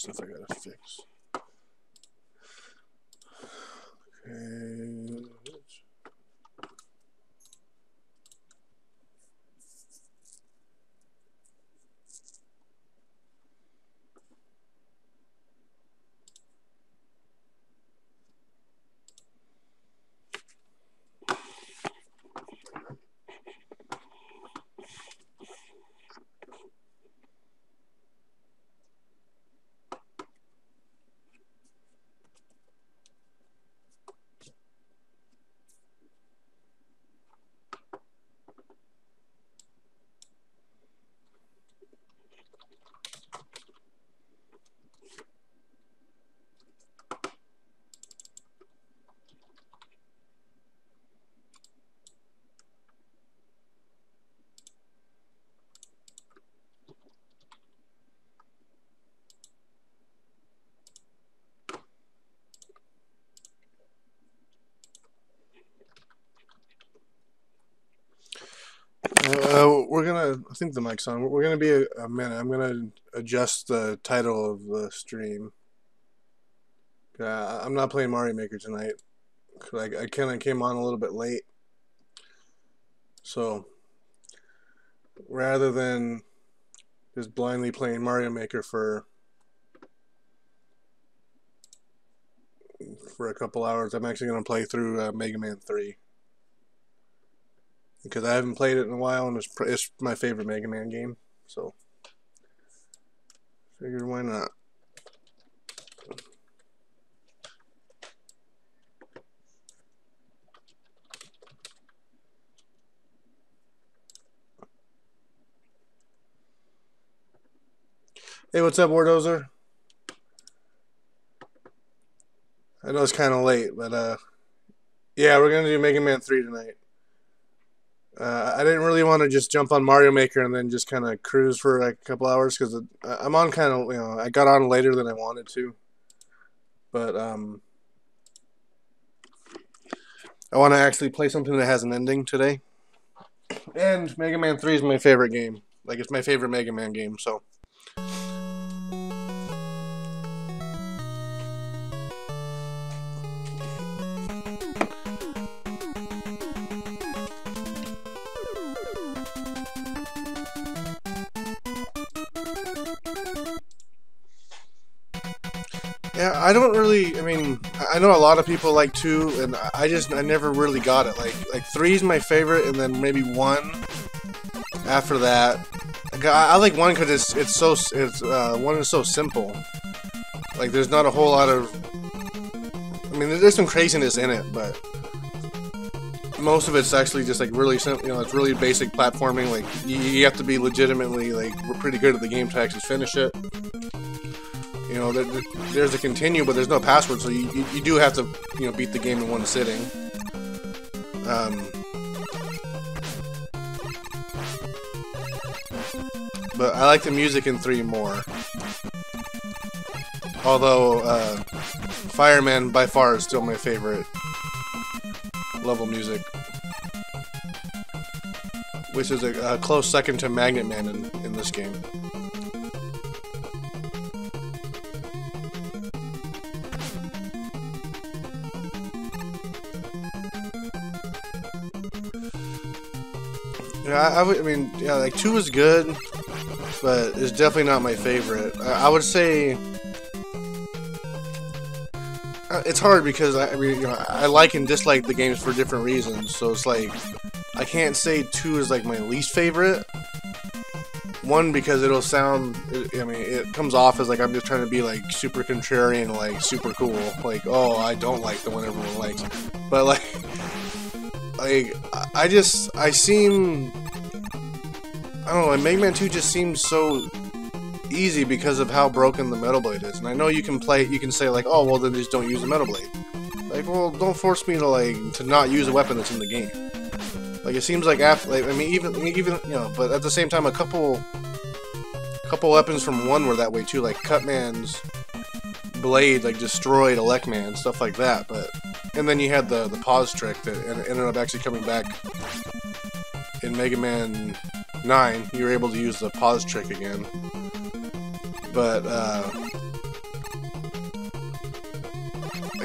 stuff I gotta fix. Okay. We're gonna. I think the mic's on. We're gonna be a minute. I'm gonna adjust the title of the stream. I'm not playing Mario Maker tonight. I kind of came on a little bit late, so rather than just blindly playing Mario Maker for a couple hours, I'm actually gonna play through Mega Man 3. Because I haven't played it in a while, and it's my favorite Mega Man game, so figured why not. Hey, what's up, Wardozer? I know it's kind of late, but yeah, we're gonna do Mega Man 3 tonight. I didn't really want to just jump on Mario Maker and then just kind of cruise for like a couple hours because I'm on kind of, I got on later than I wanted to. But I want to actually play something that has an ending today. And Mega Man 3 is my favorite game. Like, it's my favorite Mega Man game, so. Yeah, I don't really, I mean, I know a lot of people like 2, and I never really got it. Like 3 is my favorite, and then maybe 1 after that. I like 1 because it's 1 is so simple. Like, there's not a whole lot of, I mean, there's some craziness in it, but most of it's actually just like really simple, it's really basic platforming. Like, you have to be legitimately, like, pretty good at the game to actually finish it. There's a continue, but there's no password, so you do have to, beat the game in one sitting. But I like the music in 3 more. Although, Fireman by far is still my favorite level music. Which is a close second to Magnet Man in this game. Yeah, I mean, like 2 is good, but it's definitely not my favorite. I would say it's hard because I mean, I like and dislike the games for different reasons. So it's like I can't say 2 is like my least favorite. 1 because it'll sound, I mean, it comes off as like I'm just trying to be like super contrarian, like super cool, like, oh, I don't like the one everyone likes, but like I seem, I don't know, like Mega Man 2 just seems so easy because of how broken the Metal Blade is. And I know you can say like, oh, well then just don't use the Metal Blade. Like, well, don't force me to not use a weapon that's in the game. Like, it seems like after, like, I mean, even but at the same time, a couple weapons from 1 were that way too. Like Cutman's blade like destroyed Elecman, stuff like that. And then you had the pause trick that ended up actually coming back in Mega Man 9. You were able to use the pause trick again. But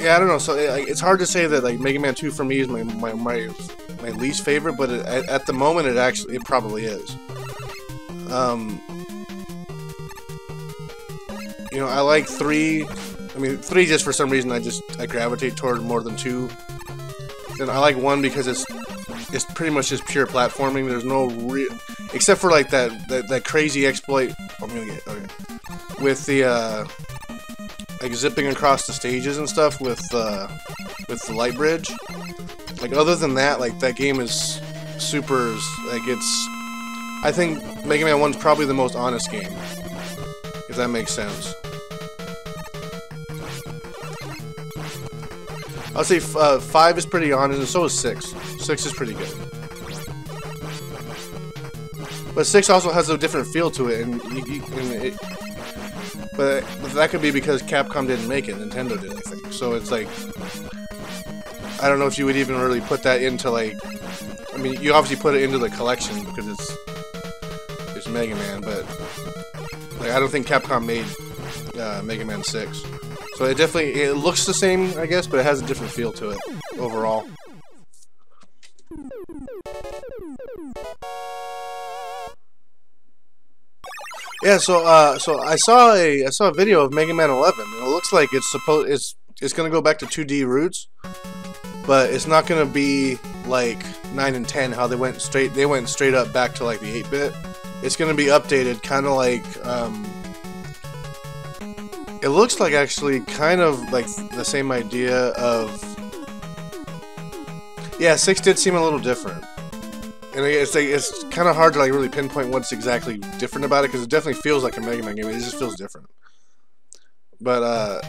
yeah, I don't know. So it's hard to say that like Mega Man 2 for me is my least favorite, but at the moment it probably is. You know, I like 3. I mean, 3 just for some reason I gravitate toward more than 2. Then I like 1 because it's pretty much just pure platforming. There's no real, except for like that crazy exploit. I'm gonna get with the like zipping across the stages and stuff with the light bridge. Like other than that, like that game is super. Like I think Mega Man 1's probably the most honest game, if that makes sense. I'll say 5 is pretty honest, and so is 6. 6 is pretty good. But 6 also has a different feel to it, but that could be because Capcom didn't make it, Nintendo did, I think. So it's like, I don't know if you would even really put that into like, I mean, you obviously put it into the collection because it's Mega Man, but like I don't think Capcom made Mega Man 6. So it looks the same, I guess, but it has a different feel to it overall. Yeah, so I saw a video of Mega Man 11, and it looks like it's gonna go back to 2D roots, but it's not gonna be like 9 and 10 how they went straight up back to like the 8-bit. It's gonna be updated, kind of like it looks like actually kind of like the same idea of, yeah, 6 did seem a little different. And it's like, it's kind of hard to like really pinpoint what's exactly different about it, because it definitely feels like a Mega Man game. It just feels different. But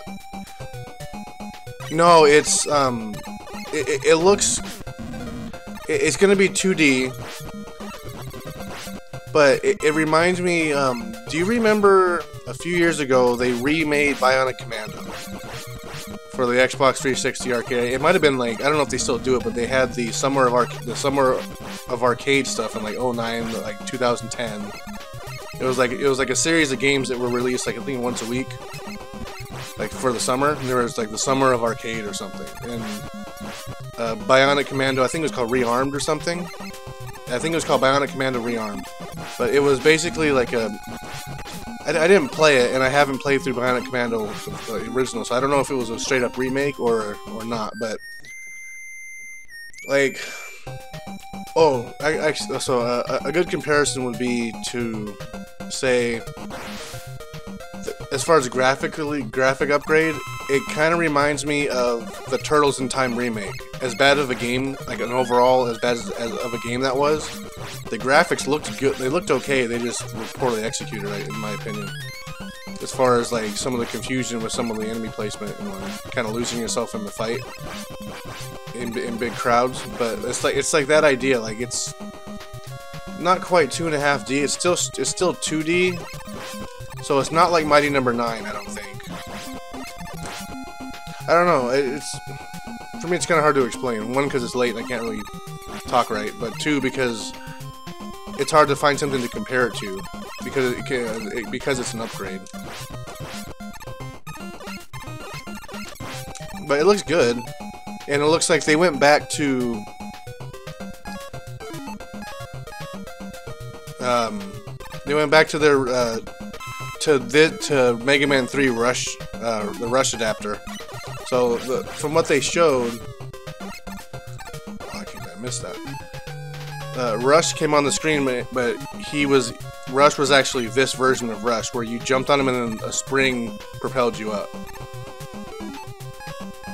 no, it's it looks, it's gonna be 2D, but it reminds me. Do you remember a few years ago they remade Bionic Commando for the Xbox 360 arcade? It might have been like, I don't know if they still do it, but they had the summer of arcade stuff in like 09, like 2010. It was like a series of games that were released like I think once a week, like for the summer. And there was like the summer of arcade or something. And Bionic Commando, I think it was called Rearmed or something. I think it was called Bionic Commando Rearmed. But it was basically like a, I didn't play it, and I haven't played through Bionic Commando the original, so I don't know if it was a straight up remake or not. But like, oh, so a good comparison would be to say, as far as graphic upgrade, it kind of reminds me of the Turtles in Time remake. As bad of a game, like an overall, as bad as of a game that was, the graphics looked good. They looked okay. They just were poorly executed, right, in my opinion. As far as like some of the confusion with some of the enemy placement and kind of losing yourself in the fight in big crowds, but it's like that idea. Like it's not quite 2.5D. It's still 2D. So it's not like Mighty Number 9, I don't think. I don't know. For me, it's kind of hard to explain. 1, because it's late and I can't really talk right, but 2, because it's hard to find something to compare it to, because it's an upgrade. But it looks good, and it looks like they went back to their to Mega Man 3 Rush, the Rush adapter. So from what they showed, I missed that. Rush came on the screen, but Rush was actually this version of Rush, where you jumped on him and then a spring propelled you up,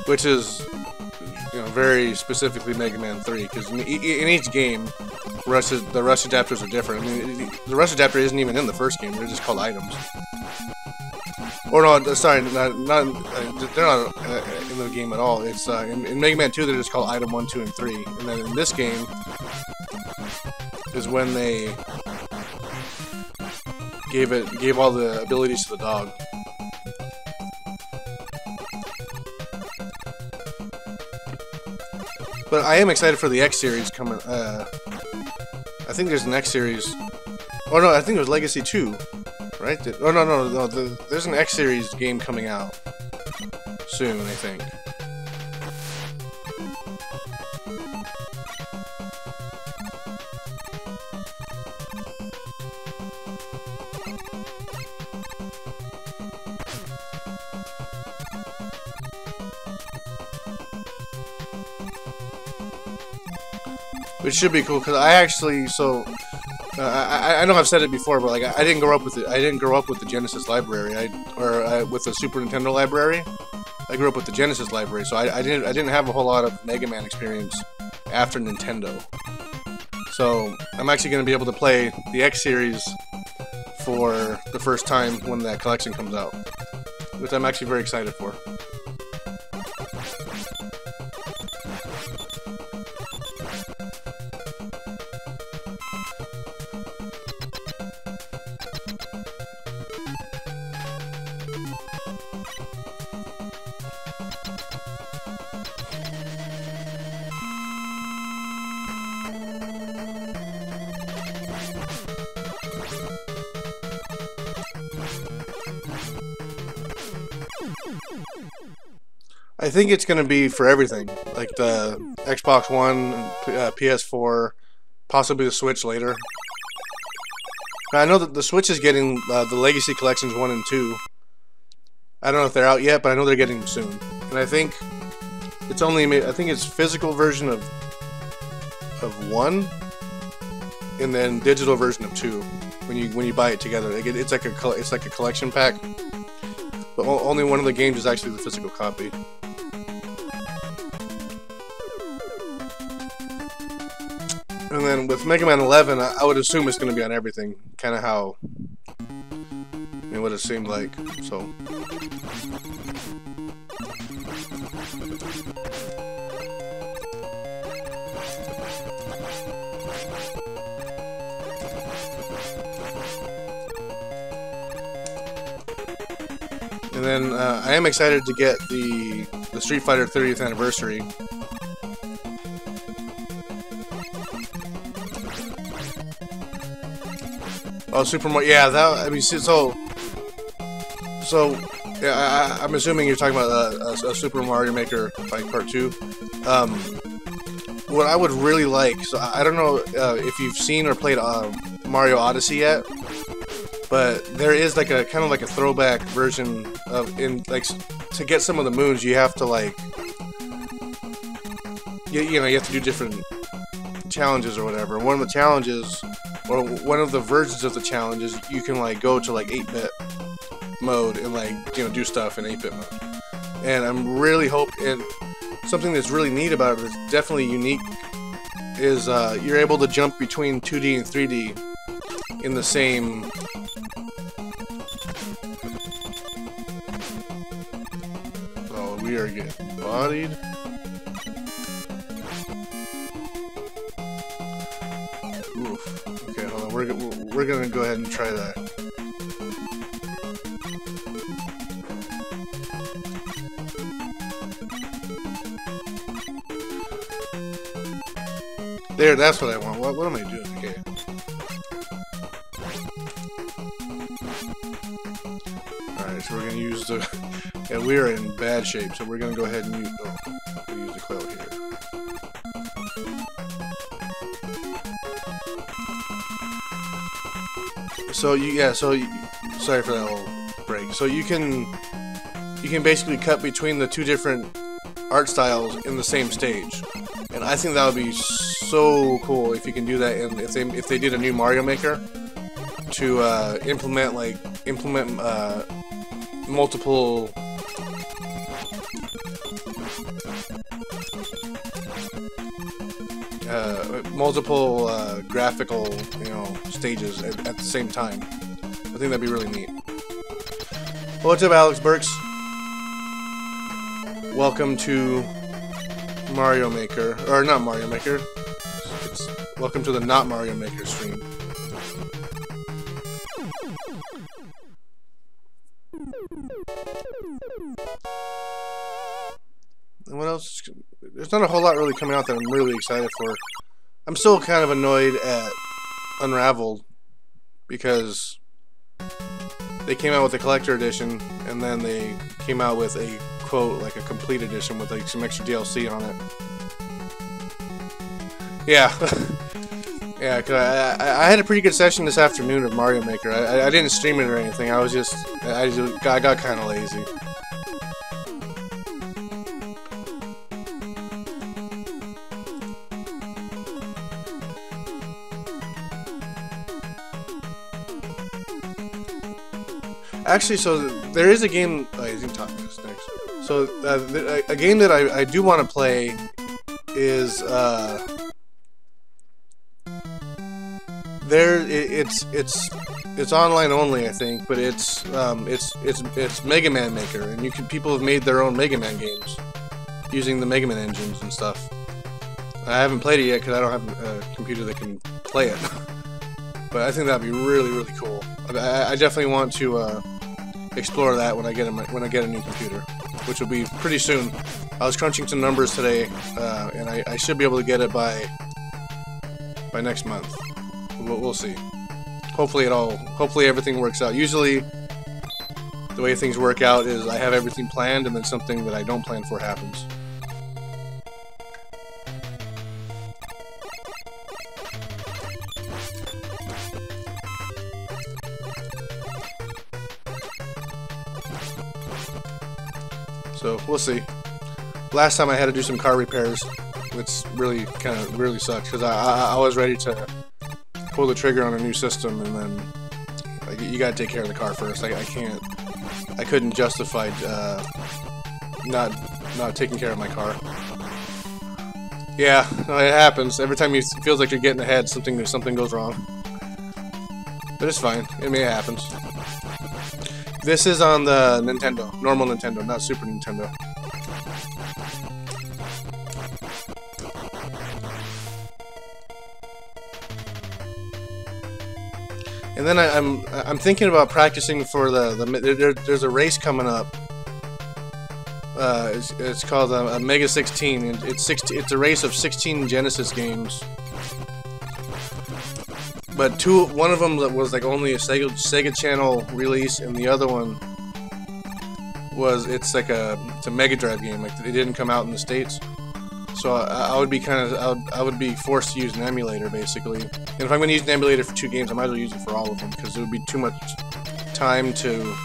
which is, you know, very specifically Mega Man 3, because in each game, the Rush adapters are different. I mean, the Rush adapter isn't even in the first game; they're just called items. Or no, sorry, they're not in the game at all. It's in Mega Man 2, they're just called Item 1, 2, and 3. And then in this game is when they gave all the abilities to the dog. But I am excited for the X series coming. I think there's an X series. Oh no, I think it was Legacy 2. Right? Oh no, there's an X series game coming out soon, I think. which should be cool because I actually I know I've said it before, but like I didn't grow up with it. I didn't grow up with the Genesis library, with the Super Nintendo library. I grew up with the Genesis library, so I didn't have a whole lot of Mega Man experience after Nintendo. So I'm actually going to be able to play the X series for the first time when that collection comes out, which I'm actually very excited for. I think it's going to be for everything, like the Xbox One, PS4, possibly the Switch later. I know that the Switch is getting the Legacy Collections 1 and 2. I don't know if they're out yet, but I know they're getting them soon. And I think it's physical version of 1, and then digital version of 2 when you buy it together. It's like a collection pack, but only one of the games is actually the physical copy. And then with Mega Man 11, I would assume it's going to be on everything, kind of how, what it seemed like. So, and then I am excited to get the Street Fighter 30th anniversary. Oh, Super Mario. Yeah, that. I mean, yeah. I'm assuming you're talking about a Super Mario Maker like Part 2. What I would really like. So I don't know if you've seen or played Mario Odyssey yet, but there is like a kind of like a throwback version of to get some of the moons you have to you have to do different challenges or whatever. One of the challenges, or one of the versions of the challenges, you can go to 8-bit mode and do stuff in 8-bit mode. And I'm really hoping, something that's really neat about it, that's definitely unique, is you're able to jump between 2D and 3D in the same. Oh, we are getting bodied. Oof. Okay, hold on. We're gonna go ahead and try that. There, that's what I want. What am I doing? Okay. Alright, so we're gonna use the. Yeah, we are in bad shape, so we're gonna go ahead and use. Oh, we'll use the cloud here. Sorry for that little break. So you can basically cut between the two different art styles in the same stage, and I think that would be so cool if you can do that. And if they did a new Mario Maker to implement multiple graphical stages at the same time. I think that'd be really neat. Well, what's up, Alex Burks? Welcome to Mario Maker, or not Mario Maker. Welcome to the not Mario Maker stream. And what else? There's not a whole lot really coming out that I'm really excited for. I'm still kind of annoyed at Unraveled because they came out with a collector edition and then they came out with a quote a complete edition with some extra DLC on it. Yeah. Yeah, cause I had a pretty good session this afternoon of Mario Maker. I didn't stream it or anything. I got kind of lazy. Actually, so there is a game. Oh, he's gonna talk this next. So a game that I do want to play is it's online only, I think, but it's Mega Man Maker, and people have made their own Mega Man games using the Mega Man engines and stuff. I haven't played it yet because I don't have a computer that can play it, but I think that'd be really, really cool. I definitely want to explore that when I get a new computer, which will be pretty soon. I was crunching some numbers today, and I should be able to get it by next month. We'll see. Hopefully everything works out. Usually, the way things work out is I have everything planned, and then something that I don't plan for happens. So we'll see. Last time I had to do some car repairs, which really sucked because I was ready to pull the trigger on a new system, and then like, you gotta take care of the car first. I couldn't justify not taking care of my car. Yeah, it happens. Every time it feels like you're getting ahead, something goes wrong. But it's fine. I mean, it happens. This is on the Nintendo, normal Nintendo, not Super Nintendo. And then I'm thinking about practicing for there's a race coming up. It's called a Mega 16, and it's a race of 16 Genesis games. But one of them was like only a Sega Channel release, and the other one it's a Mega Drive game. Like, it didn't come out in the States, so I would be forced to use an emulator basically. And if I'm going to use an emulator for 2 games, I might as well use it for all of them because it would be too much time to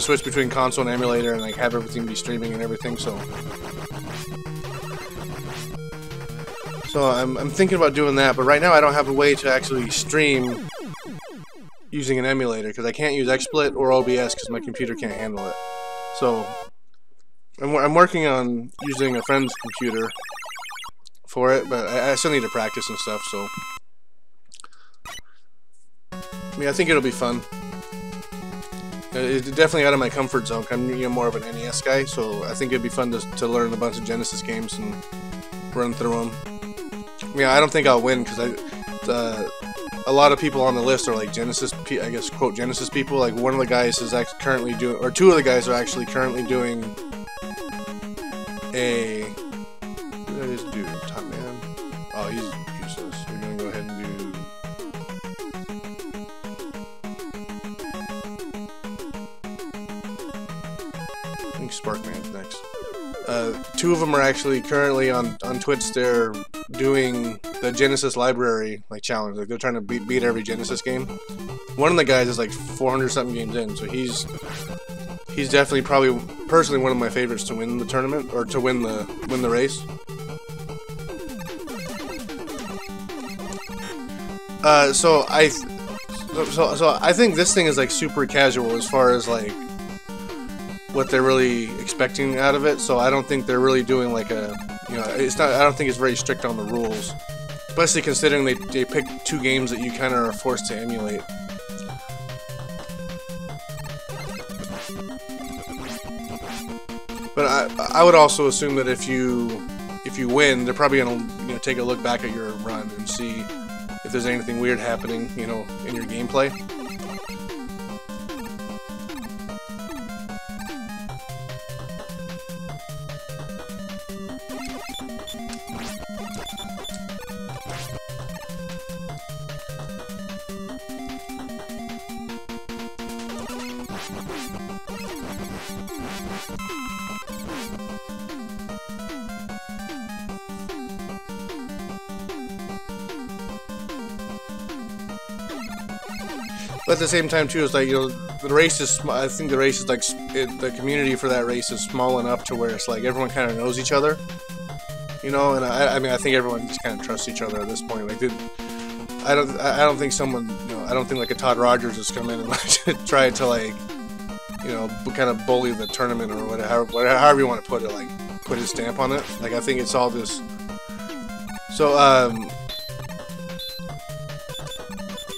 switch between console and emulator and like have everything be streaming and everything. So I'm thinking about doing that, but right now I don't have a way to actually stream using an emulator because I can't use XSplit or OBS because my computer can't handle it. So I'm working on using a friend's computer for it, but I still need to practice and stuff. So I mean, I think it'll be fun. It's definitely out of my comfort zone. I'm more of an NES guy, so I think it'd be fun to learn a bunch of Genesis games and run through them. Yeah, I don't think I'll win because a lot of people on the list are like Genesis, I guess, quote, Genesis people. Like, one of the guys is actually currently doing, or 2 of the guys are actually currently doing a, what did this dude, Top Man? Oh, he's useless. We're gonna go ahead and do, I think Sparkman's next. 2 of them are actually currently on Twitch. They're doing the Genesis library like challenge. Like, they're trying to beat every Genesis game. One of the guys is like 400 something games in, so he's definitely probably personally one of my favorites to win the tournament or to win the race. So I think this thing is like super casual as far as like what they're really expecting out of it. So I don't think they're really doing like a, it's not. I don't think it's very strict on the rules, especially considering they picked 2 games that you kind of are forced to emulate. But I would also assume that if you win, they're probably gonna take a look back at your run and see if there's anything weird happening, in your gameplay. But at the same time, too, it's like, the race is. I think the race is like the community for that race is small enough to where it's like everyone kind of knows each other. you know. And I mean, I think everyone just kind of trusts each other at this point. Like, I don't think someone, you know, I don't think like a Todd Rogers has come in and like try to like, you know, kind of bully the tournament or whatever, however you want to put it, like put his stamp on it. Like, I think it's all just so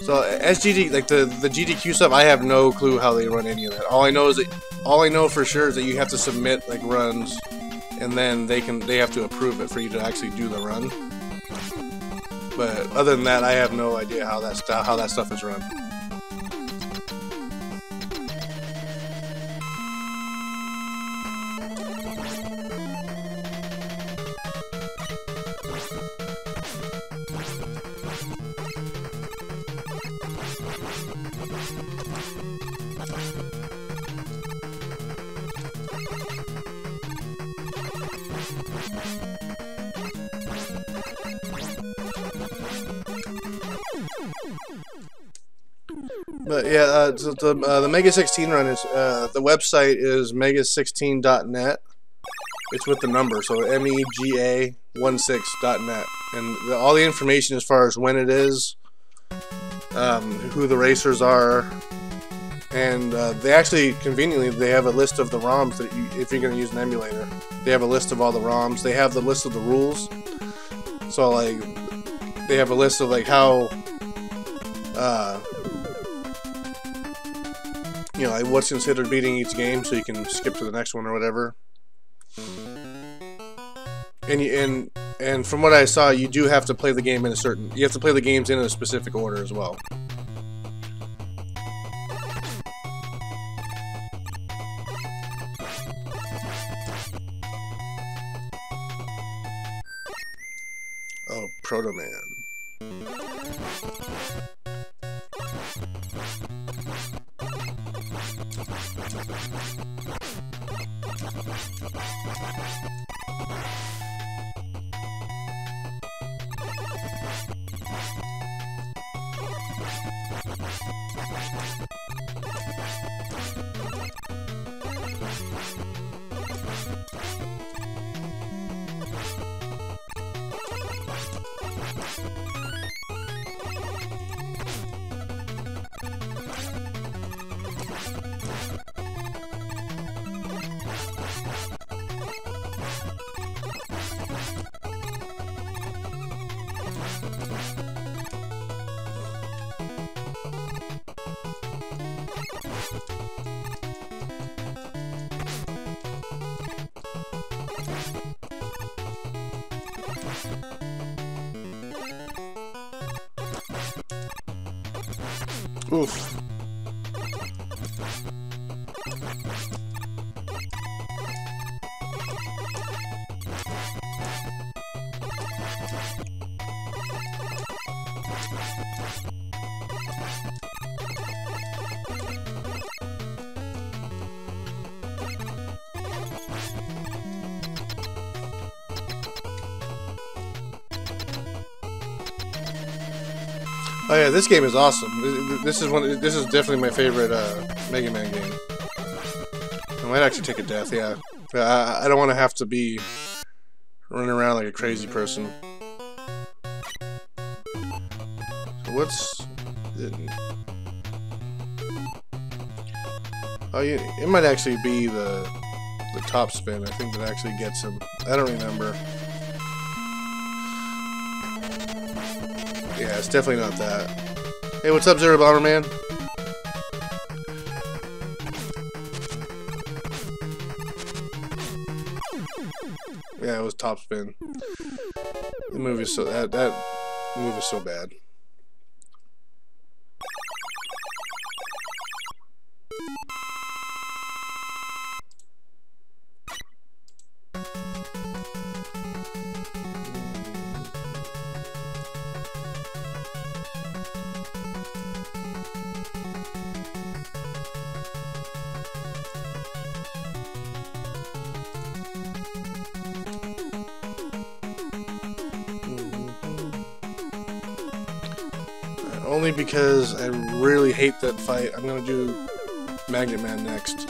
SGD, like the GDQ stuff, I have no clue how they run any of that. All I know for sure is that you have to submit like runs, and then they have to approve it for you to actually do the run. But other than that, I have no idea how that stuff is run. But yeah, so the Mega 16 run is the website is mega16.net. It's with the number, so MEGA16.net, and all the information as far as when it is, who the racers are, and they actually conveniently they have a list of the ROMs that if you're going to use an emulator, they have a list of all the ROMs. They have the list of the rules, so like they have a list of like how. You know, like what's considered beating each game, so you can skip to the next one or whatever. And from what I saw, you do have to play the game in a certain. You have to play the games in a specific order as well. Oh, Proto Man. Oof. Oh yeah, this game is awesome. This is definitely my favorite Mega Man game. I might actually take a death. Yeah, I don't want to have to be running around like a crazy person. So what's? Oh yeah, it might actually be the top spin. I think that actually gets him. I don't remember. Yeah, it's definitely not that. Hey, what's up, Zero Bomberman? Yeah, it was top spin. The movie is so that move is so bad. Only because I really hate that fight. I'm gonna do Magnet Man next,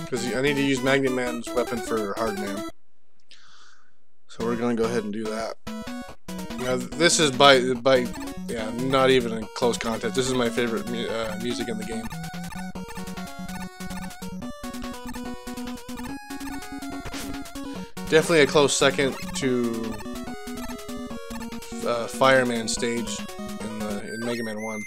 because I need to use Magnet Man's weapon for Hard Man. So we're gonna go ahead and do that. Now this is by yeah, not even in close contest. This is my favorite music in the game. Definitely a close second to Fireman stage in Mega Man 1.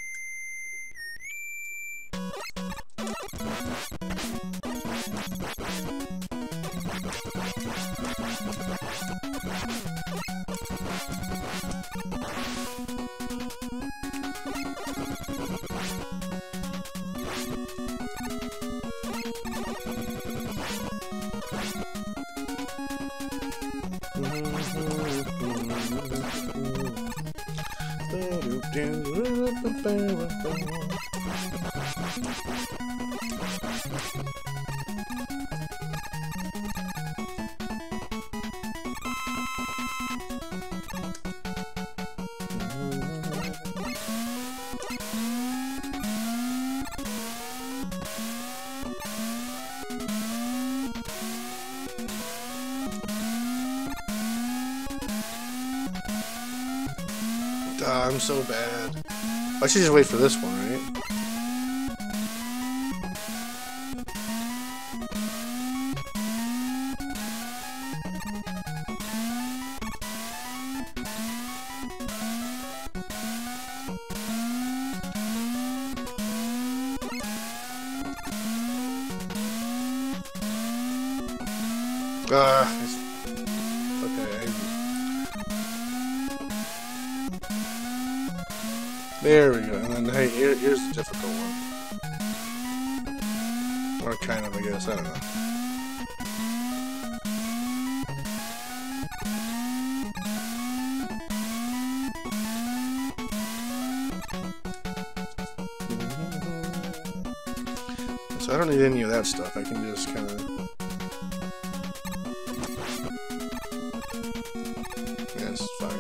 I'm so bad. I should just wait for this one, right? Okay. There we go. And then, hey, here's the difficult one. Or kind of, I guess. I don't know. So I don't need any of that stuff. I can just kind of... Yeah, this is fine.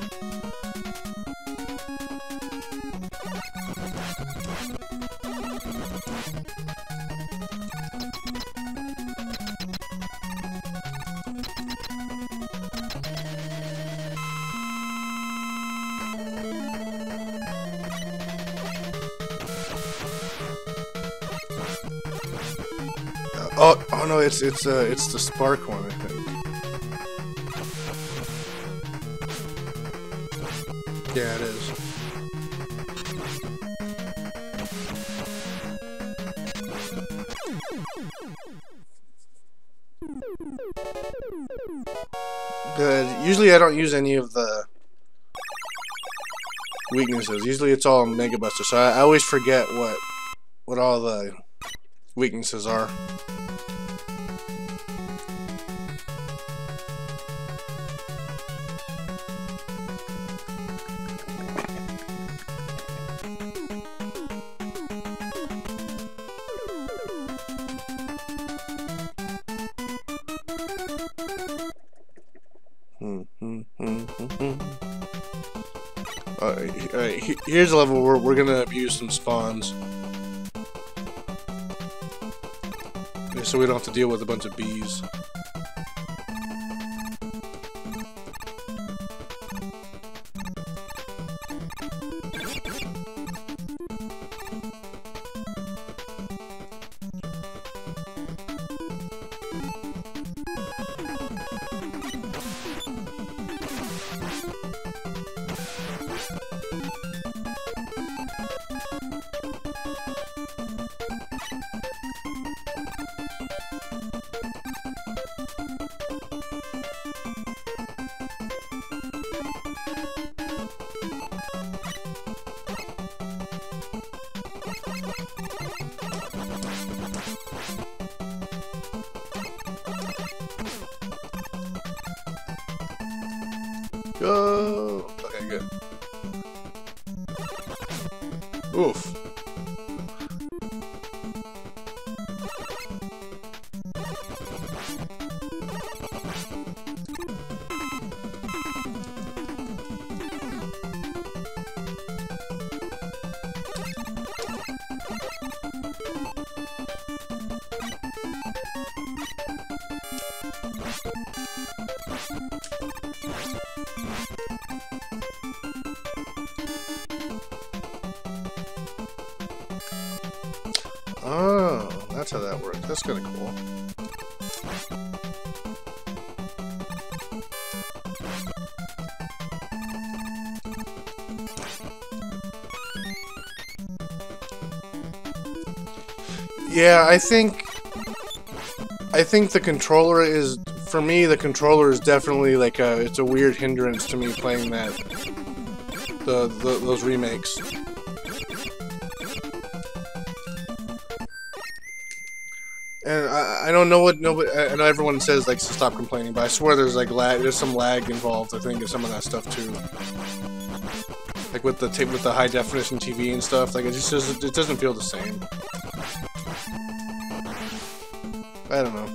Oh no, it's the spark one, I think. Yeah, it is. Good. Usually I don't use any of the weaknesses. Usually it's all Mega Buster, so I always forget what all the weaknesses are. Alright, here's a level where we're gonna abuse some spawns. So we don't have to deal with a bunch of bees. Go! Okay, good. Oof. Oh, that's how that works. That's kind of cool. Yeah, I think the controller is, for me, the controller is definitely like it's a weird hindrance to me playing that, those remakes. And I don't know what nobody. I know everyone says like to stop complaining, but I swear there's like lag. There's some lag involved. I think in some of that stuff too. Like with the high definition TV and stuff. Like it doesn't feel the same. I don't know.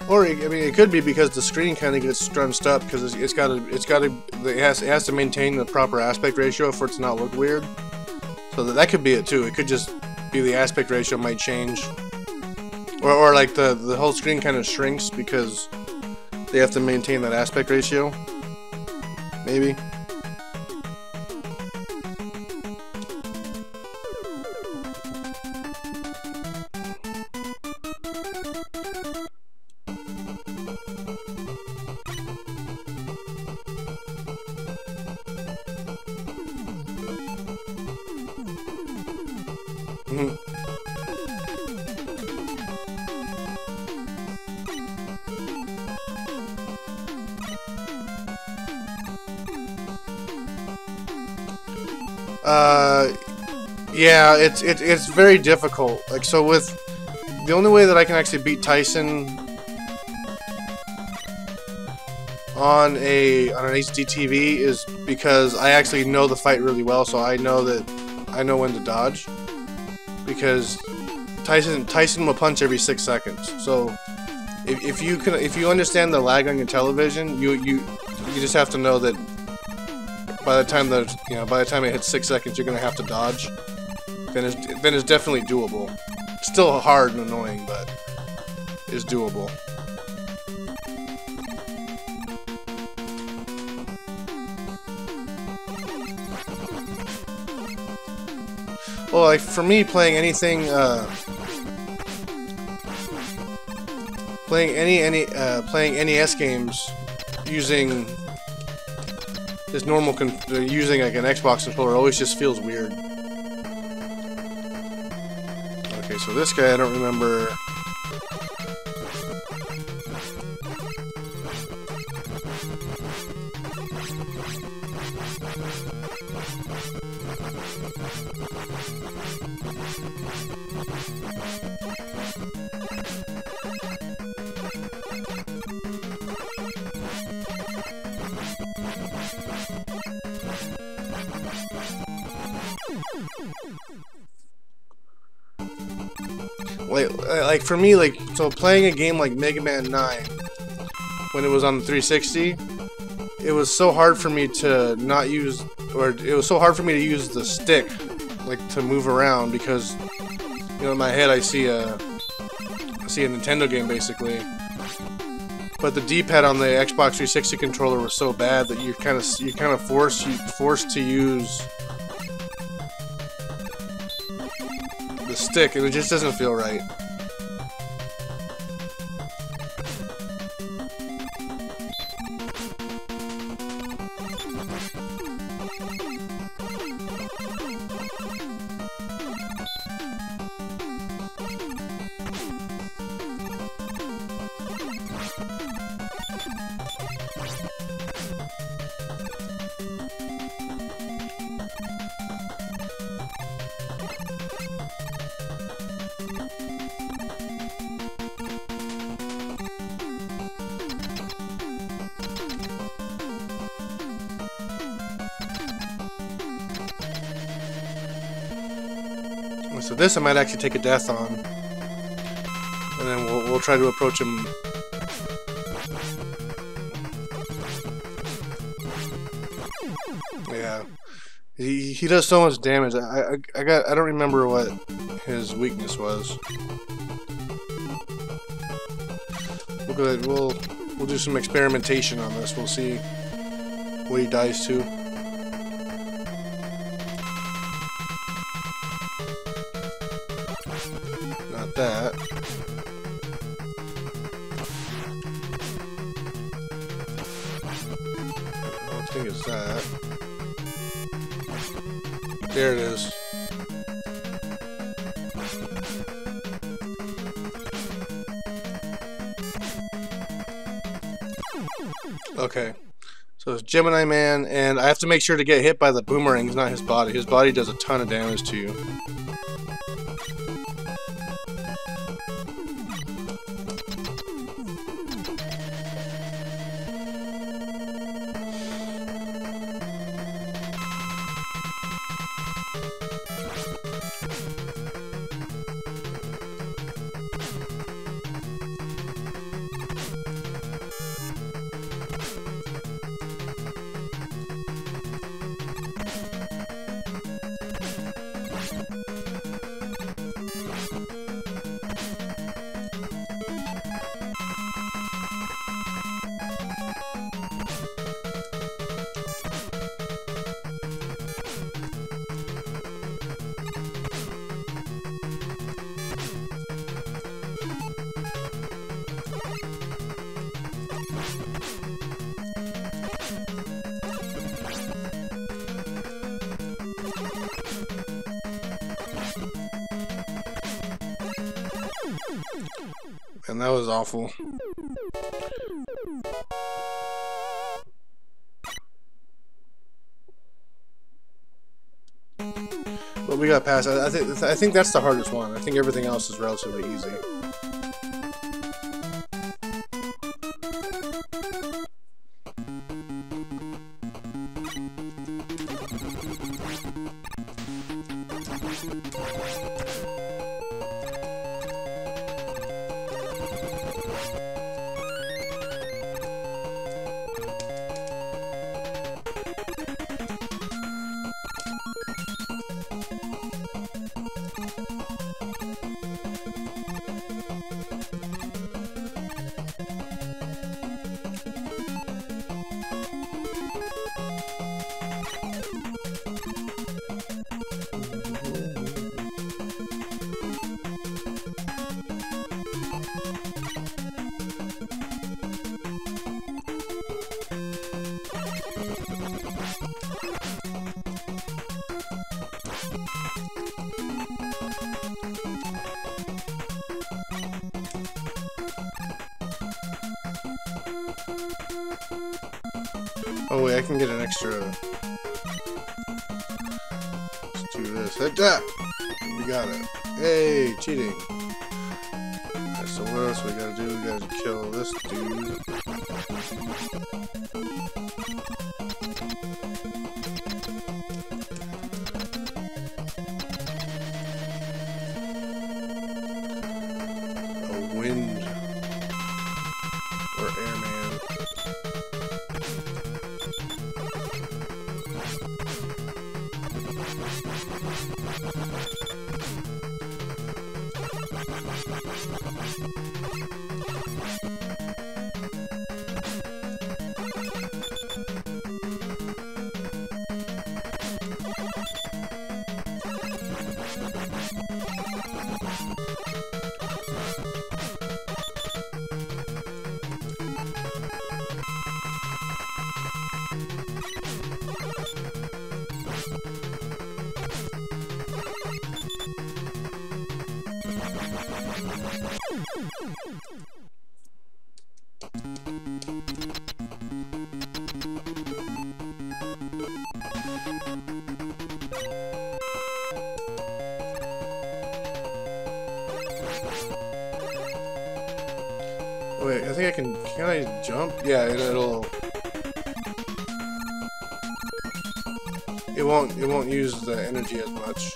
Or I mean, it could be because the screen kind of gets scrunched up because it has to maintain the proper aspect ratio for it to not look weird. So that could be it too. It could just be the aspect ratio might change, or like the whole screen kind of shrinks because they have to maintain that aspect ratio. Maybe. Yeah, it's very difficult. Like, so with the only way that I can actually beat Tyson on an HD TV is because I actually know the fight really well, so I know when to dodge. Because Tyson will punch every 6 seconds. So if you understand the lag on your television, you just have to know that by the time it hits 6 seconds, you're gonna have to dodge. Then it's definitely doable. Still hard and annoying, but it's doable. Well, like for me, playing anything, playing NES games using this normal using like an Xbox controller always just feels weird. Okay, so this guy I don't remember. Like for me, like, so playing a game like Mega Man 9 when it was on the 360, it was so hard for me to not use, or it was so hard for me to use the stick, like, to move around, because, you know, in my head I see a Nintendo game basically, but the D-pad on the Xbox 360 controller was so bad that you're kind of forced to use the stick, and it just doesn't feel right. So this I might actually take a death on. And then we'll try to approach him. Yeah. He does so much damage. I don't remember what his weakness was. We'll go ahead, we'll do some experimentation on this. We'll see what he dies to. Not that. I don't think it's that. There it is. Okay. So it's Gemini Man, and I have to make sure to get hit by the boomerangs, not his body. His body does a ton of damage to you. And that was awful. But we got past. I think that's the hardest one. I think everything else is relatively easy. Oh wait, I can get an extra. Let's do this. Hit that! We got it. Hey, cheating. Alright, so what else we gotta do? We gotta kill this dude. A wind or airman. Wait, I think I can I jump? Yeah, it won't use the energy as much.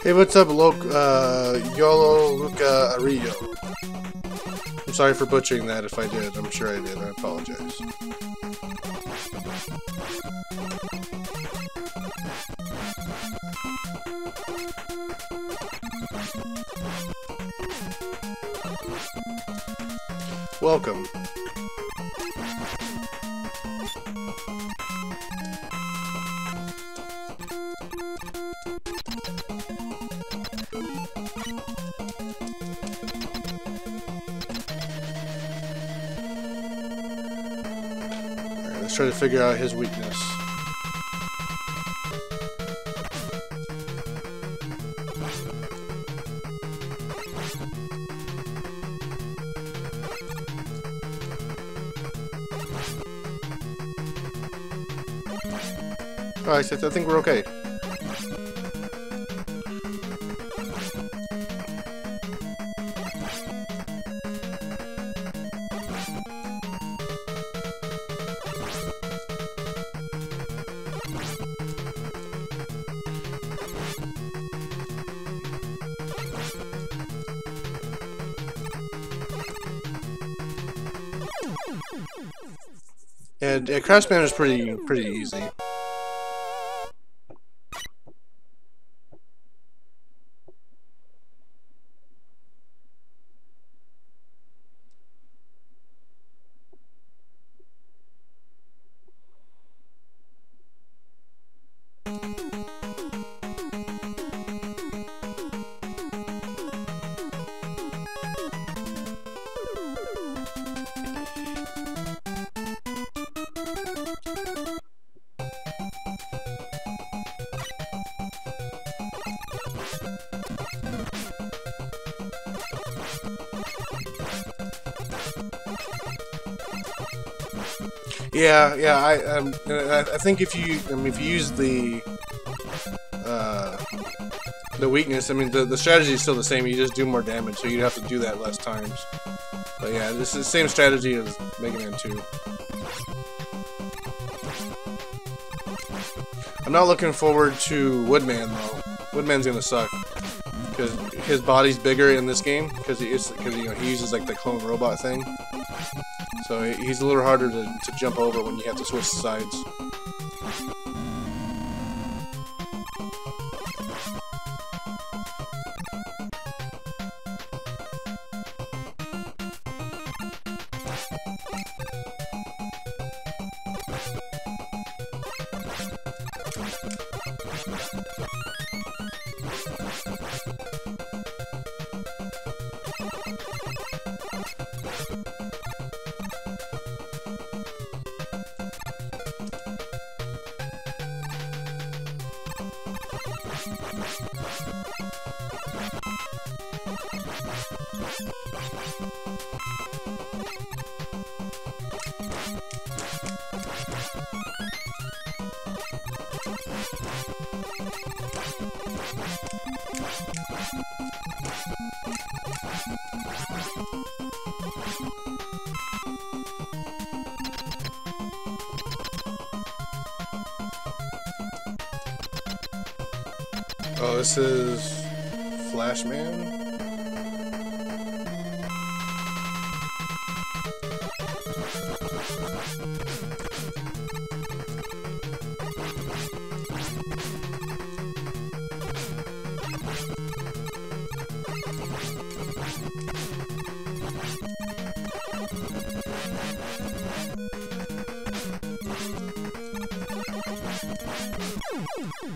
Hey, what's up, Yolo Luca Arillo? I'm sorry for butchering that if I did. I'm sure I did. I apologize. Welcome. Let's try to figure out his weakness. Alright, I think we're okay. And Craftsman is pretty easy. I think if you use the weakness, I mean the strategy is still the same. You just do more damage, so you'd have to do that less times. But yeah, this is the same strategy as Mega Man 2. I'm not looking forward to Woodman though. Woodman's gonna suck because his body's bigger in this game because he uses like the clone robot thing. So he's a little harder to jump over when you have to switch sides. Oh, this is Flashman?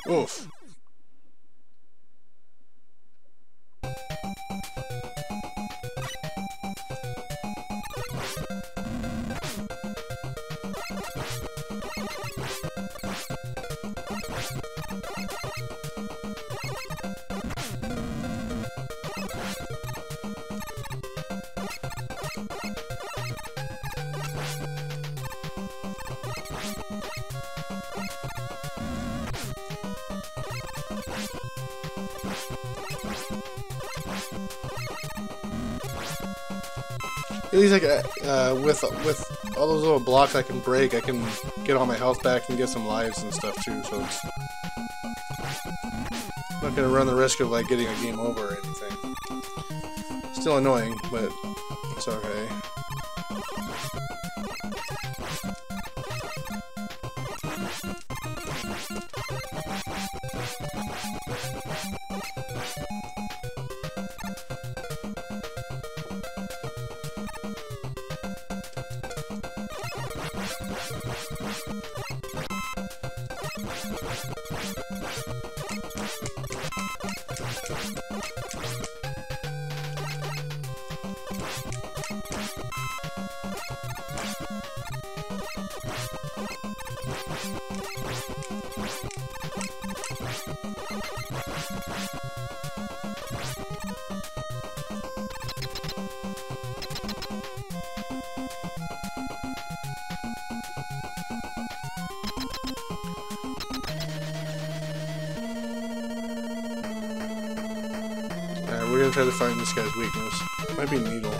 Oof. At least with all those little blocks I can break, I can get all my health back and get some lives and stuff too. So it's not gonna run the risk of like getting a game over or anything. Still annoying, but it's okay. We're gonna try to find this guy's weakness. It might be needle.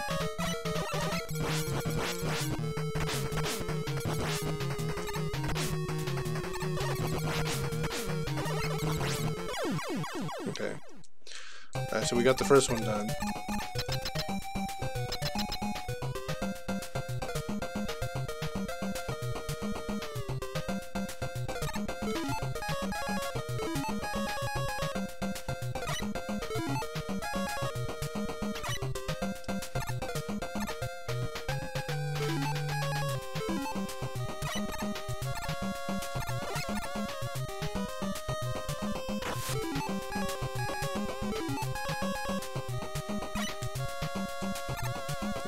Okay. Alright, so we got the first one done.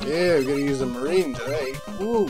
Yeah, we're gonna use a marine today. Woo!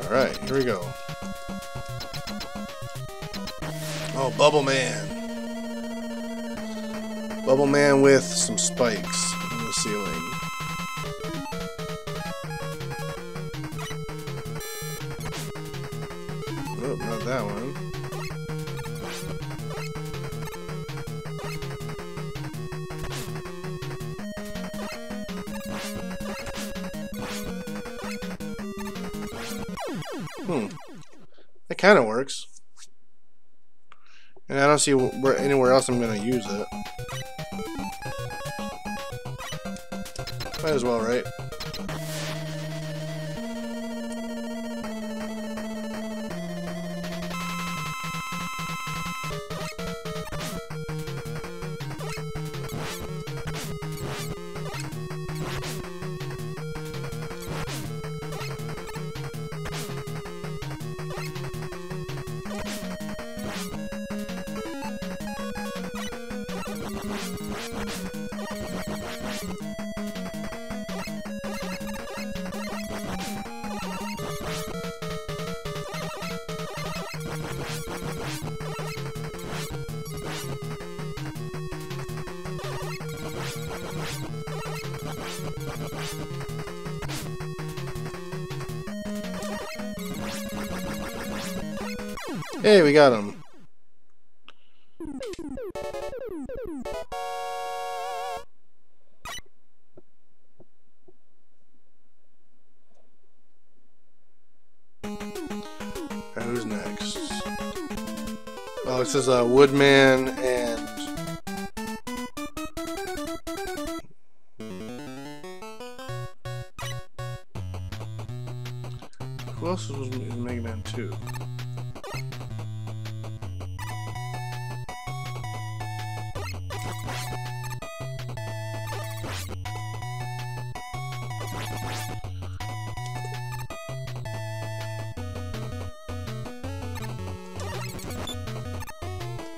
Alright, here we go. Oh, Bubble Man. Bubble Man with some spikes in the ceiling. Oh, not that one. That kind of works. And I don't see anywhere else I'm going to use it. Might as well, right? Hey, we got him. Who's next? Oh, this is a Woodman and who else was in Mega Man 2?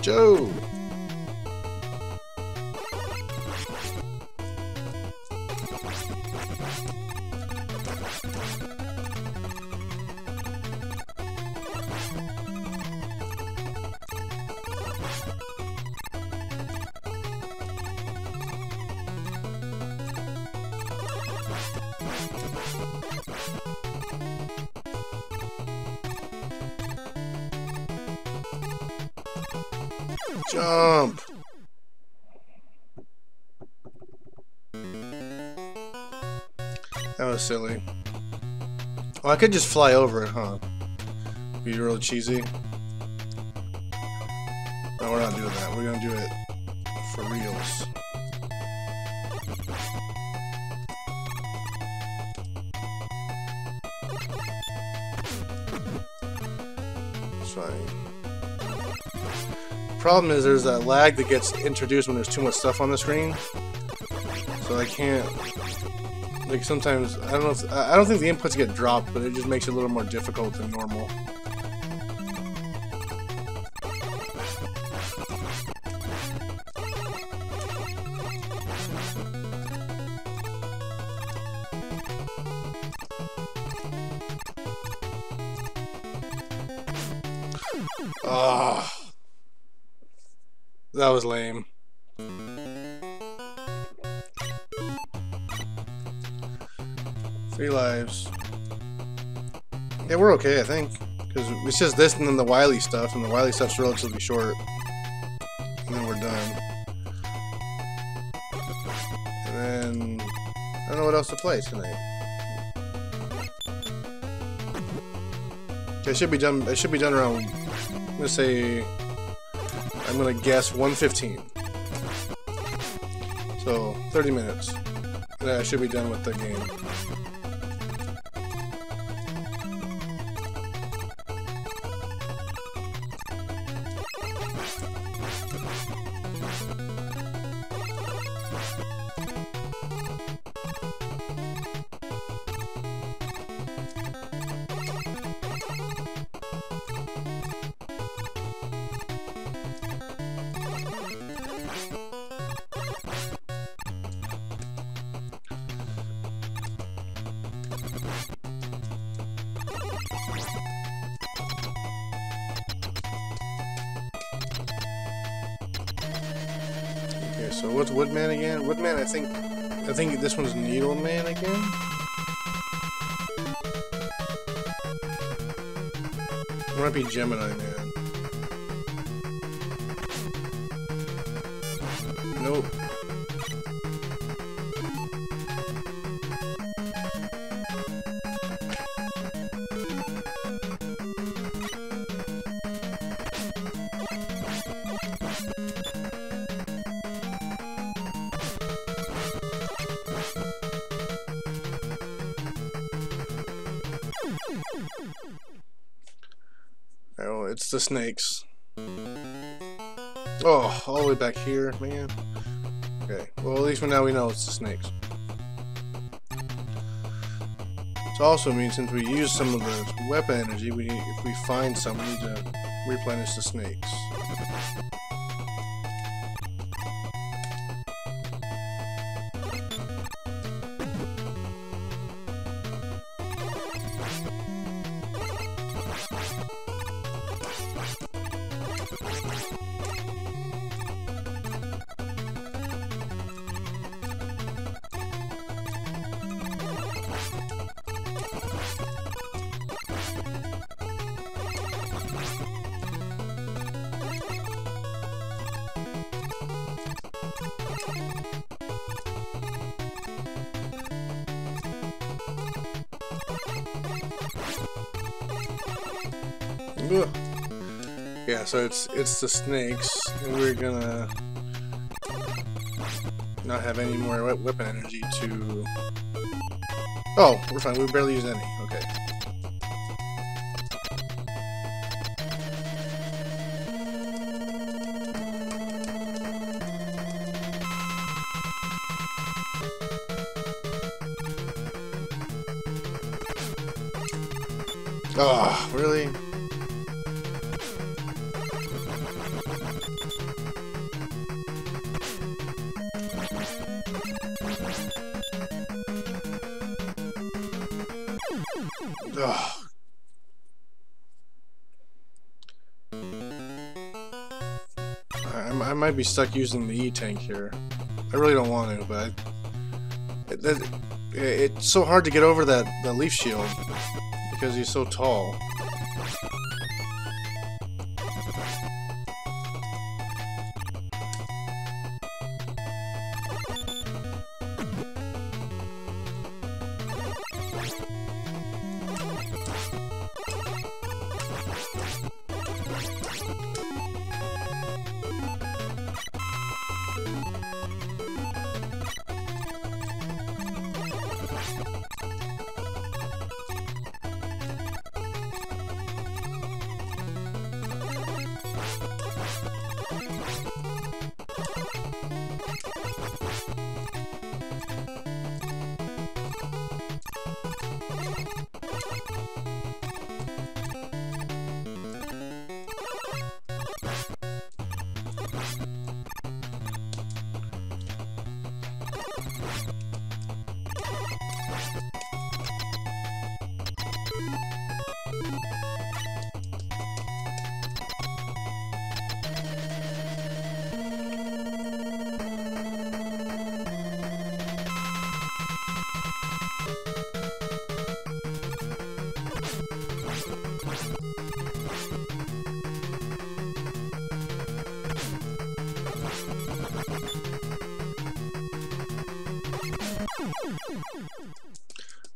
Joe! Jump! That was silly. Oh, I could just fly over it, huh? Be real cheesy. No, we're not doing that. We're gonna do it for reals. It's fine. Problem is there's that lag that gets introduced when there's too much stuff on the screen. So I can't, like, sometimes I don't know if, I don't think the inputs get dropped, but it just makes it a little more difficult than normal. Ah. That was lame. 3 lives. Yeah, we're okay, I think. Because it's just this and then the Wily stuff, and the Wily stuff's relatively short. And then we're done. And then I don't know what else to play tonight. Okay, I should be done around, I'm gonna say, I'm gonna guess 1:15. So 30 minutes. And I should be done with the game. Okay, so what's Woodman again? Woodman, I think this one's Needleman again? It might be Gemini Man. Nope. Oh, it's the snakes. Oh, all the way back here, man. Okay, well at least for now we know it's the snakes. It also means since we use some of the weapon energy, if we find some, we need to replenish the snakes. Ugh. Yeah, so it's the snakes, and we're gonna not have any more weapon energy to... Oh, we're fine, we barely use any, okay. Oh, really? Ugh. I might be stuck using the E-tank here. I really don't want to, but it's so hard to get over that leaf shield because he's so tall.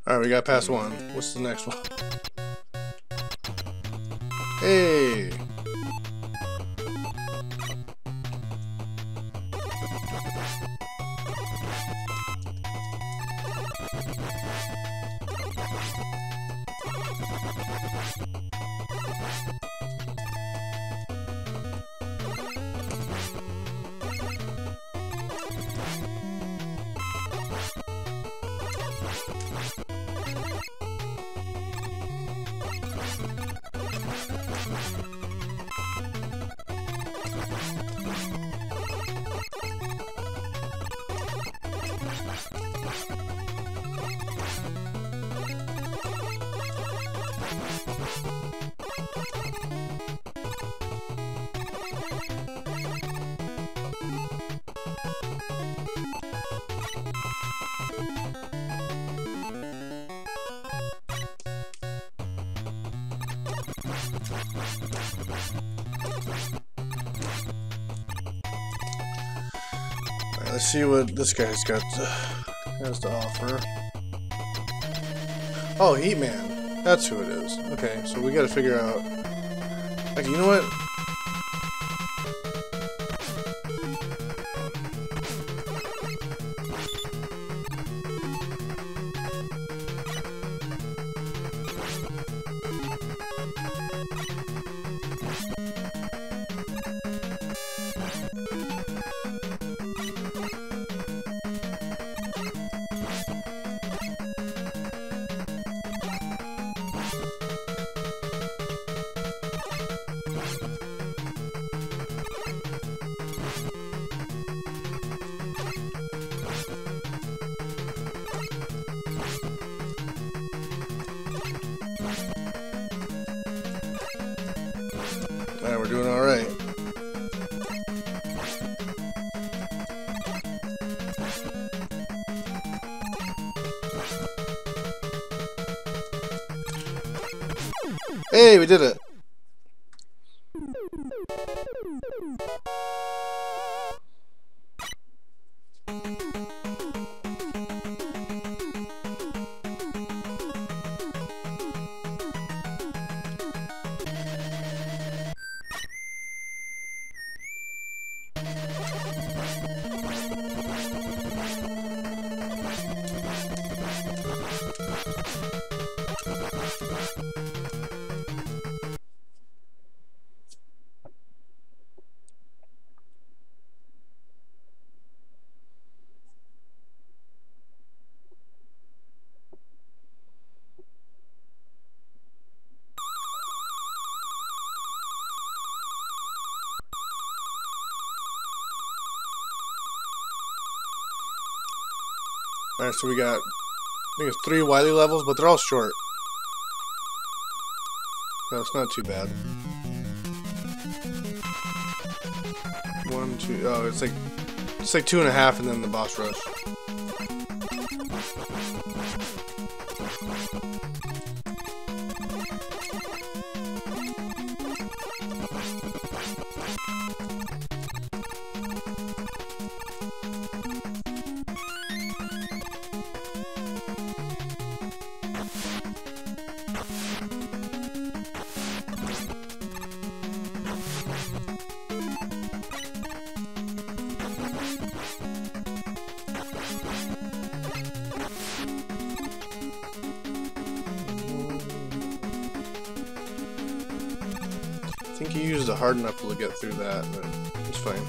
Alright, we got past one. What's the next one? Hey! Alright, let's see what this guy's got has to offer. Oh, Heat Man. That's who it is. Okay, so we gotta figure out... Like, you know what? Alright, we're doing alright. Hey, we did it! Alright, so we got, I think it's 3 Wily levels, but they're all short. No, it's not too bad. 1, 2. Oh, it's like 2.5, and then the boss rush. I think you used a hard knuckle to get through that, but it's fine.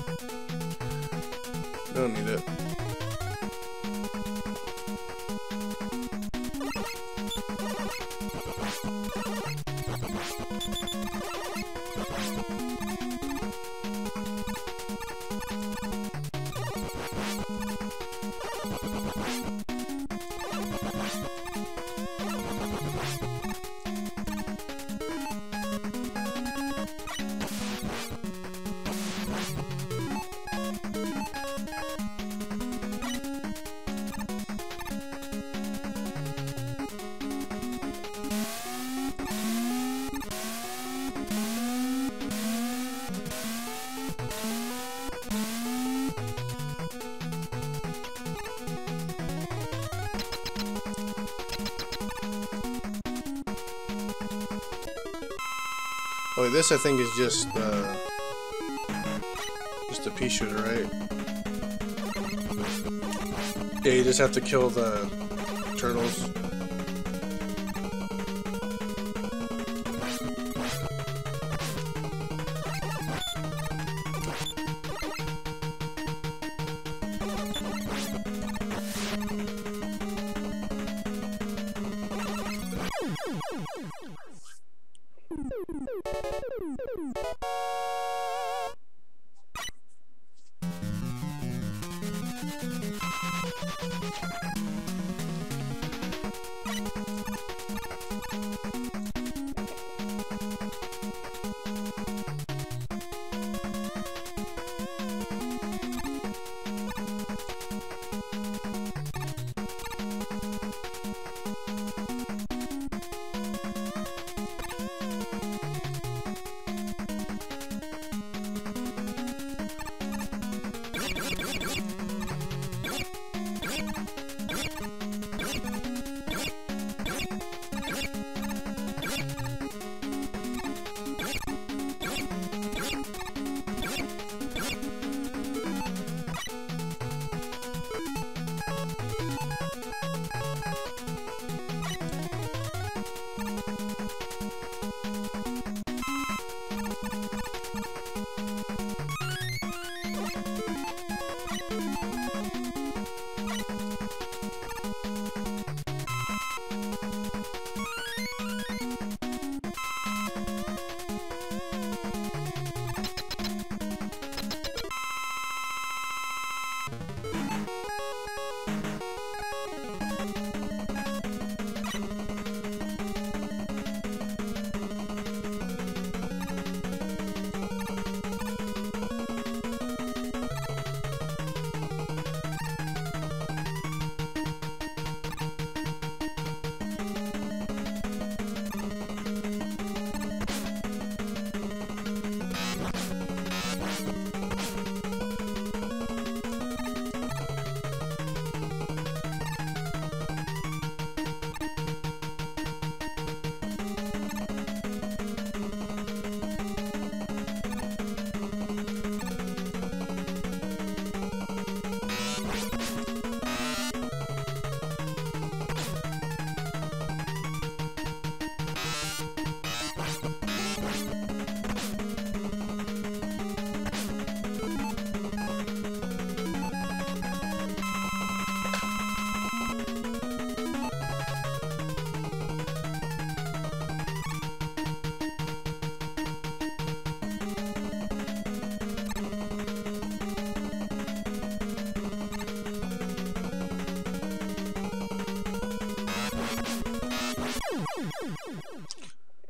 Don't need it. Oh, this I think is just a pea shooter, right? Yeah, you just have to kill the turtles.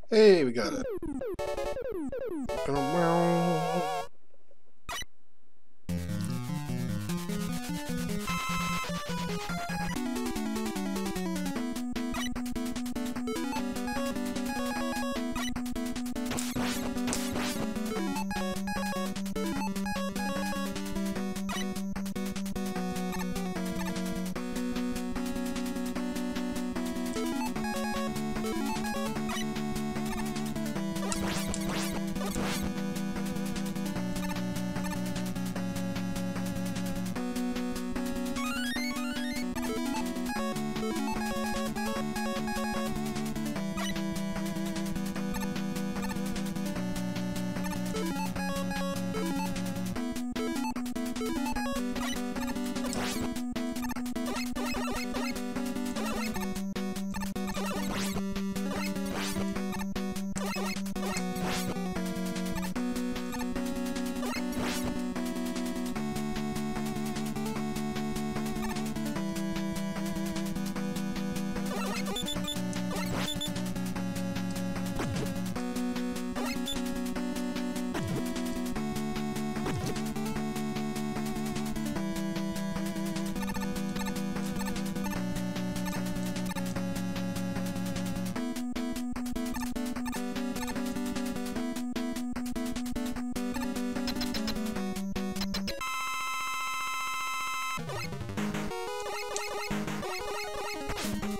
Hey, we got it.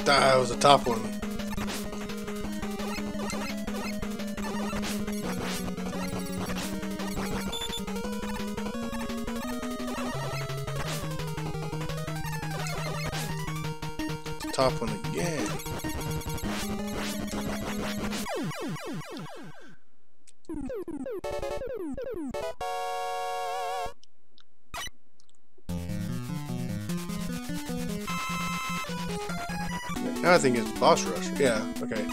That was a top one. Top one again. Now I think it's boss rush. Yeah, okay.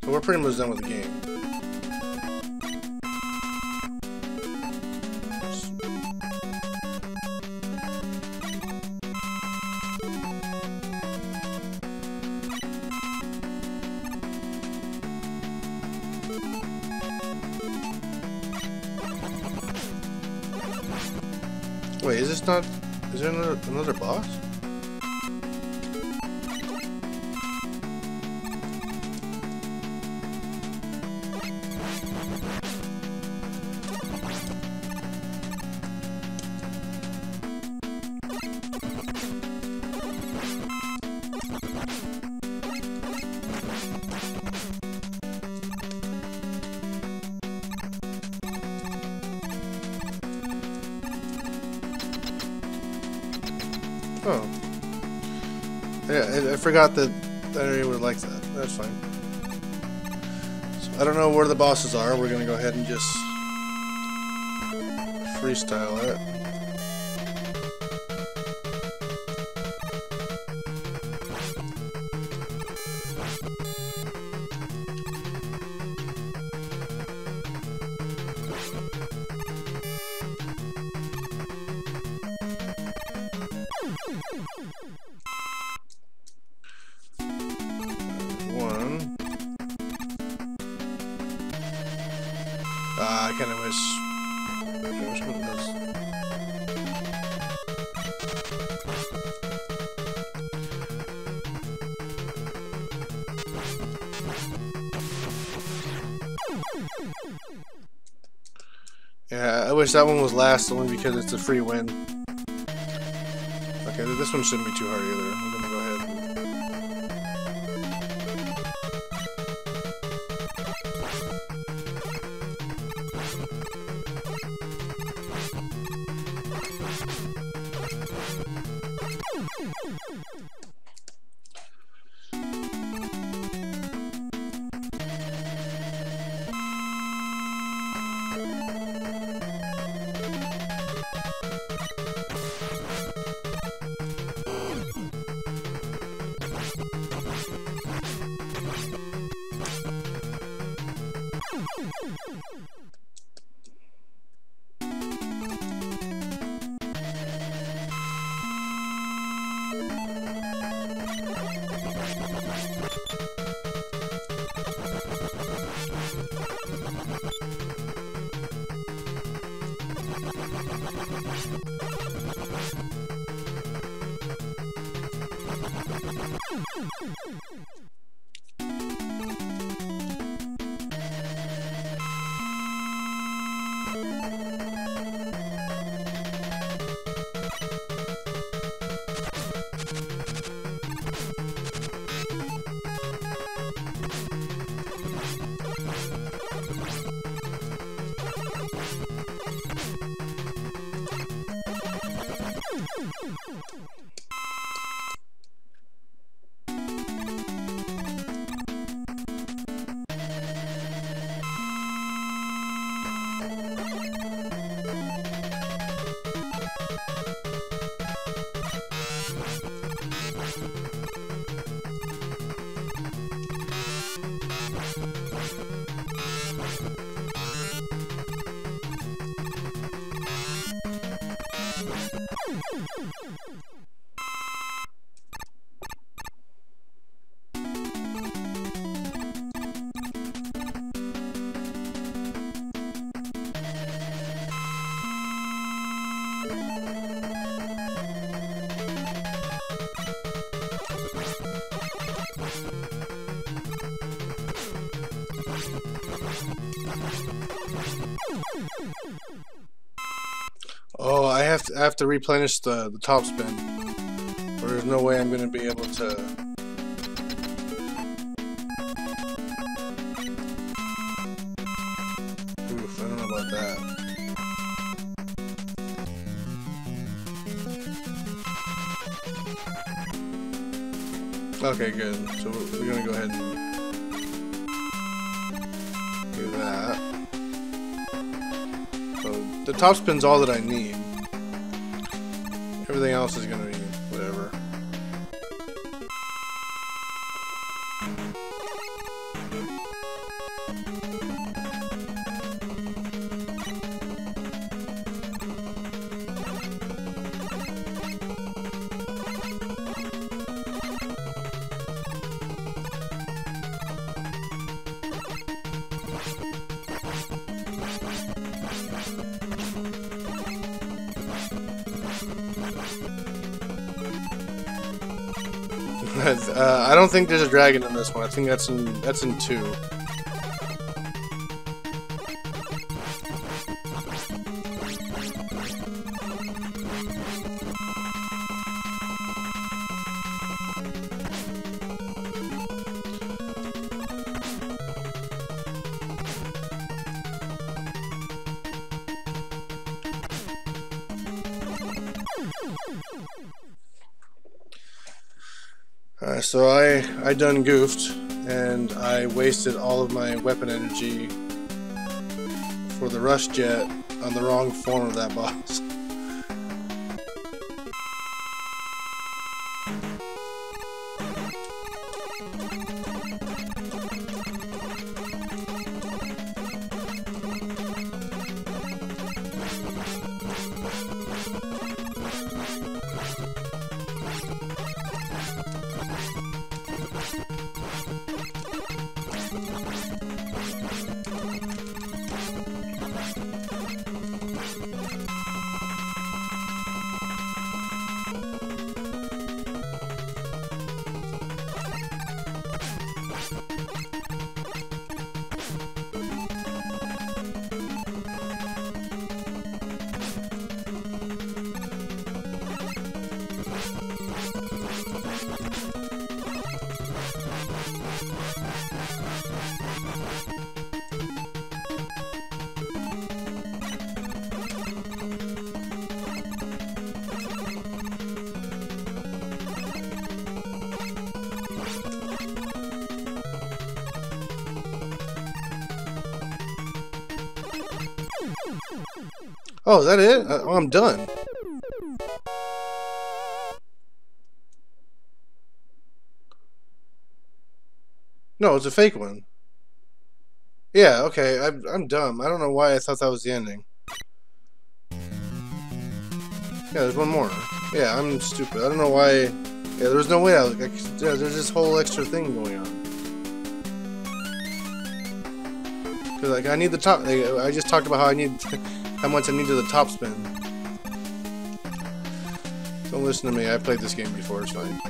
So we're pretty much done with the game. Wait, is this not... Is there another boss? Oh. Yeah, I forgot that that area would like that. That's fine. So I don't know where the bosses are. We're gonna go ahead and just freestyle it. One. I kind of wish one of those. Yeah, I wish that one was last only because it's a free win. Okay, this one shouldn't be too hard either. I'm gonna go ahead. Oh, I have to replenish the top spin. Or there's no way I'm gonna be able to. Oof, I don't know about that. Okay, good. So we're gonna go ahead and do that. So the top spin's all that I need. Everything else is gonna be whatever. I don't think there's a dragon in this one. I think that's in 2. So I done goofed, and I wasted all of my weapon energy for the rush jet on the wrong form of that boss. Oh, is that it? Oh, I'm done. No, it's a fake one. Yeah, okay, I'm dumb. I don't know why I thought that was the ending. Yeah, there's one more. Yeah, I'm stupid. I don't know why. Yeah, there's no way yeah, there's this whole extra thing going on. Cause like I need the top. I just talked about how I need, how much I need to the top spin. Don't listen to me. I played this game before. It's fine.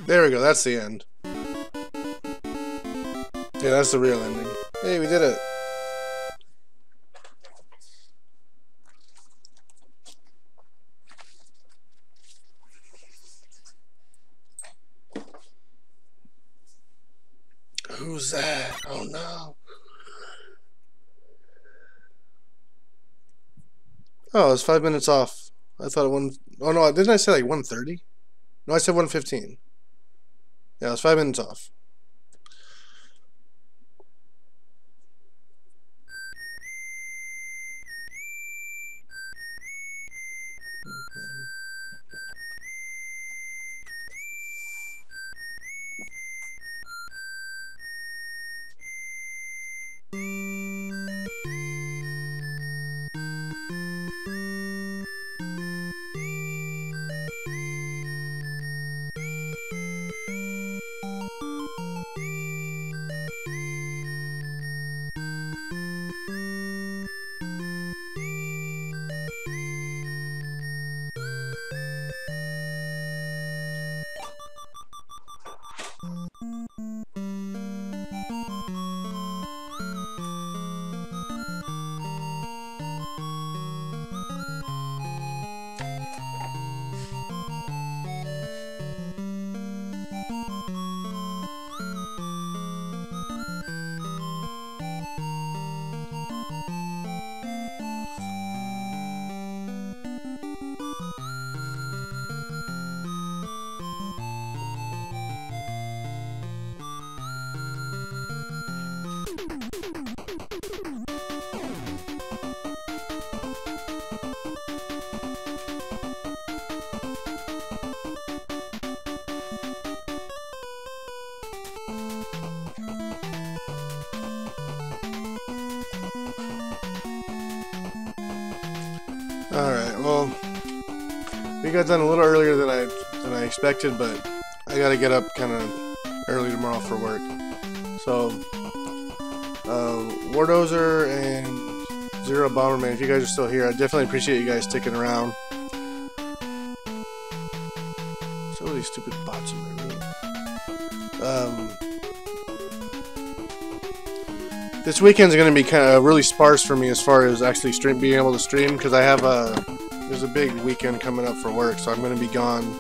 There we go, that's the end. Yeah, that's the real ending. Hey, we did it. Who's that? Oh no. Oh, it's 5 minutes off. I thought it oh no, didn't I say like 1:30? No, I said 1:15. Yeah, it's 5 minutes off. Alright, well, we got done a little earlier than I expected, but I gotta get up kind of early tomorrow for work. So, Wardozer and Zero Bomberman, if you guys are still here, I definitely appreciate you guys sticking around. So many stupid bots in my room. This weekend's going to be kind of really sparse for me as far as actually being able to stream, because I have there's a big weekend coming up for work, so I'm going to be gone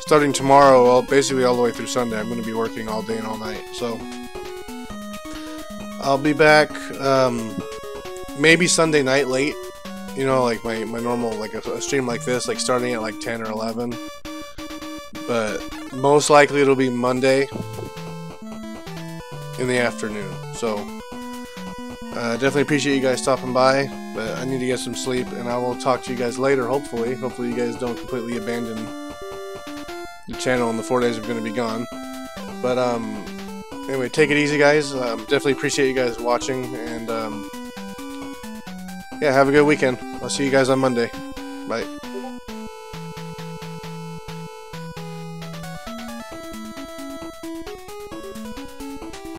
starting tomorrow, basically all the way through Sunday. I'm going to be working all day and all night, so I'll be back maybe Sunday night late, you know, like my normal, like a stream like this, like starting at like 10 or 11, but most likely it'll be Monday in the afternoon. So definitely appreciate you guys stopping by, but I need to get some sleep, and I will talk to you guys later, hopefully you guys don't completely abandon the channel in the 4 days I'm going to be gone. But anyway, take it easy, guys. Definitely appreciate you guys watching, and yeah, have a good weekend. I'll see you guys on Monday. Bye.